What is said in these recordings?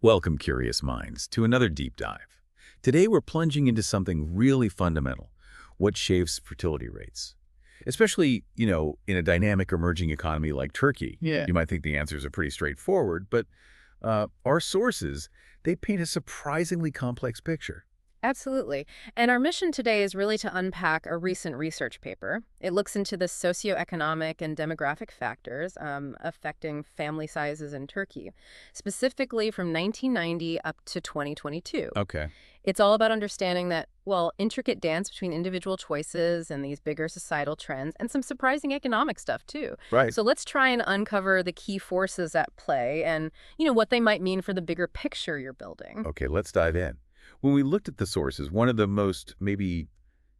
Welcome, curious minds, to another deep dive. Today we're plunging into something really fundamental: what shapes fertility rates. Especially, in a dynamic emerging economy like Turkey. Yeah. You might think the answers are pretty straightforward, but our sources, they paint a surprisingly complex picture. Absolutely. And our mission today is really to unpack a recent research paper. It looks into the socioeconomic and demographic factors affecting family sizes in Turkey, specifically from 1990 up to 2022. Okay. It's all about understanding that, well, intricate dance between individual choices and these bigger societal trends and some surprising economic stuff, too. Right. So let's try and uncover the key forces at play and, what they might mean for the bigger picture you're building. Okay, let's dive in. When we looked at the sources, one of the most maybe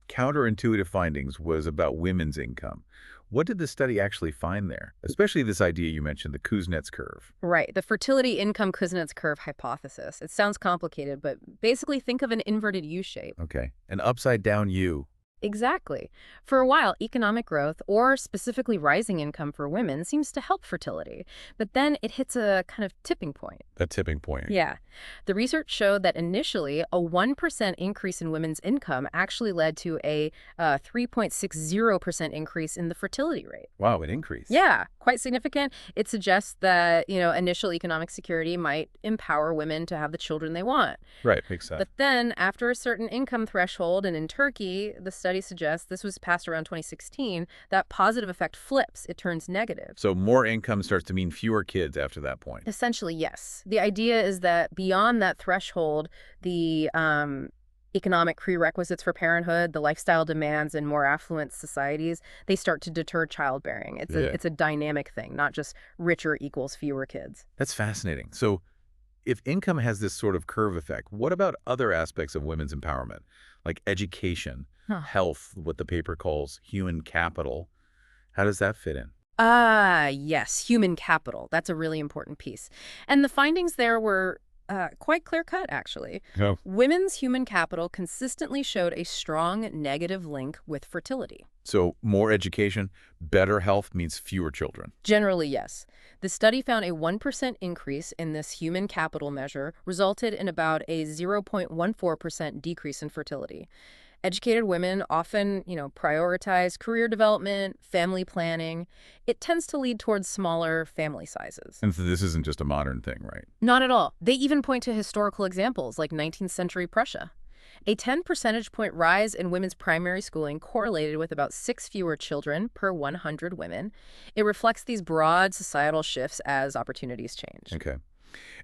counterintuitive findings was about women's income. What did the study actually find there? Especially this idea you mentioned, the Kuznets curve. Right, the fertility income Kuznets curve hypothesis. It sounds complicated, but basically think of an inverted U shape. Okay, an upside-down U. Exactly. For a while, economic growth, or specifically rising income for women, seems to help fertility. But then it hits a kind of tipping point. A tipping point. Yeah. The research showed that initially, a 1% increase in women's income actually led to a 3.60% increase in the fertility rate. Wow, an increase. Yeah, quite significant. It suggests that, initial economic security might empower women to have the children they want. Right, makes sense. But then, after a certain income threshold, and in Turkey, the study suggests, this was passed around 2016, that positive effect flips. It turns negative. So more income starts to mean fewer kids after that point. Essentially, yes. The idea is that beyond that threshold, the economic prerequisites for parenthood, the lifestyle demands in more affluent societies, they start to deter childbearing. It's a dynamic thing, not just richer equals fewer kids. That's fascinating. So if income has this sort of curve effect, what about other aspects of women's empowerment, like education, health, what the paper calls human capital? How does that fit in? Yes, human capital. That's a really important piece. And the findings there were quite clear-cut, actually. Oh. Women's human capital consistently showed a strong negative link with fertility. So more education, better health means fewer children. Generally, yes. The study found a 1% increase in this human capital measure resulted in about a 0.14% decrease in fertility. Educated women often, prioritize career development, family planning. It tends to lead towards smaller family sizes. And so this isn't just a modern thing, right? Not at all. They even point to historical examples like 19th century Prussia. A 10 percentage point rise in women's primary schooling correlated with about 6 fewer children per 100 women. It reflects these broad societal shifts as opportunities change. Okay.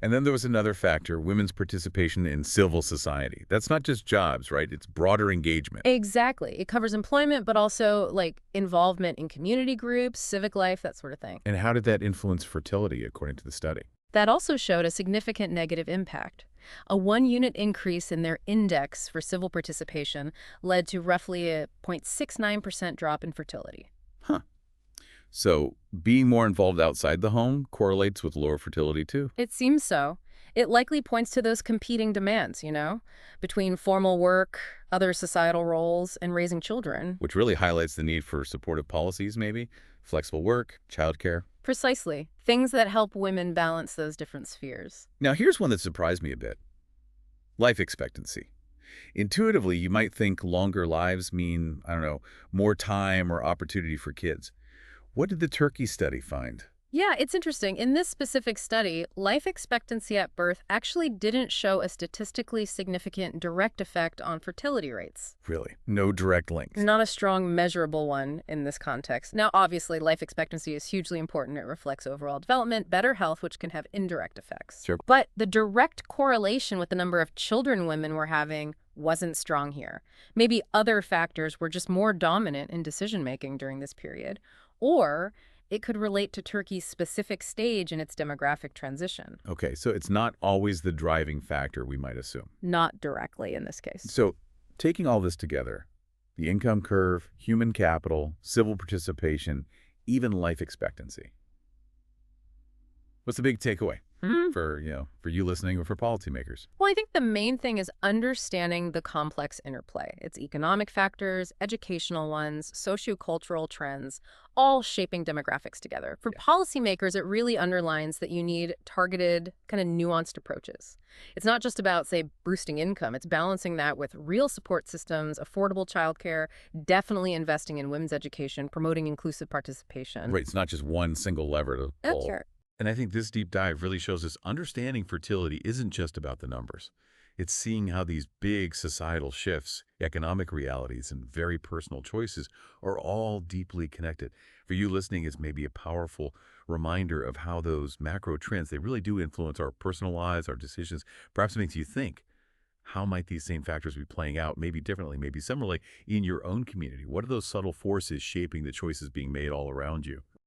And then there was another factor, women's participation in civil society. That's not just jobs, right? It's broader engagement. Exactly. It covers employment, but also involvement in community groups, civic life, that sort of thing. And how did that influence fertility, according to the study? That also showed a significant negative impact. A 1-unit increase in their index for civil participation led to roughly a 0.69% drop in fertility. Huh. So being more involved outside the home correlates with lower fertility too? It seems so. It likely points to those competing demands, between formal work, other societal roles, and raising children. Which really highlights the need for supportive policies, maybe? Flexible work, childcare. Precisely. Things that help women balance those different spheres. Now, here's one that surprised me a bit. Life expectancy. Intuitively, you might think longer lives mean, more time or opportunity for kids. What did the Turkey study find? Yeah, it's interesting. In this specific study, life expectancy at birth actually didn't show a statistically significant direct effect on fertility rates. Really? No direct links? Not a strong measurable one in this context. Now, obviously, life expectancy is hugely important. It reflects overall development, better health, which can have indirect effects. Sure. But the direct correlation with the number of children women were having wasn't strong here. Maybe other factors were just more dominant in decision-making during this period. Or it could relate to Turkey's specific stage in its demographic transition. Okay, so it's not always the driving factor, we might assume. Not directly in this case. So taking all this together, the income curve, human capital, civil participation, even life expectancy. What's the big takeaway? for you listening or for policymakers? Well, I think the main thing is understanding the complex interplay. It's economic factors, educational ones, sociocultural trends, all shaping demographics together. For policymakers, it really underlines that you need targeted, kind of nuanced approaches. It's not just about, say, boosting income. It's balancing that with real support systems, affordable childcare, definitely investing in women's education, promoting inclusive participation. Right, it's not just one single lever to That's pull. right. And I think this deep dive really shows us understanding fertility isn't just about the numbers. It's seeing how these big societal shifts, economic realities, and very personal choices are all deeply connected. For you listening, it's maybe a powerful reminder of how those macro trends, they really do influence our personal lives, our decisions. Perhaps it makes you think, how might these same factors be playing out, maybe differently, maybe similarly, in your own community? What are those subtle forces shaping the choices being made all around you?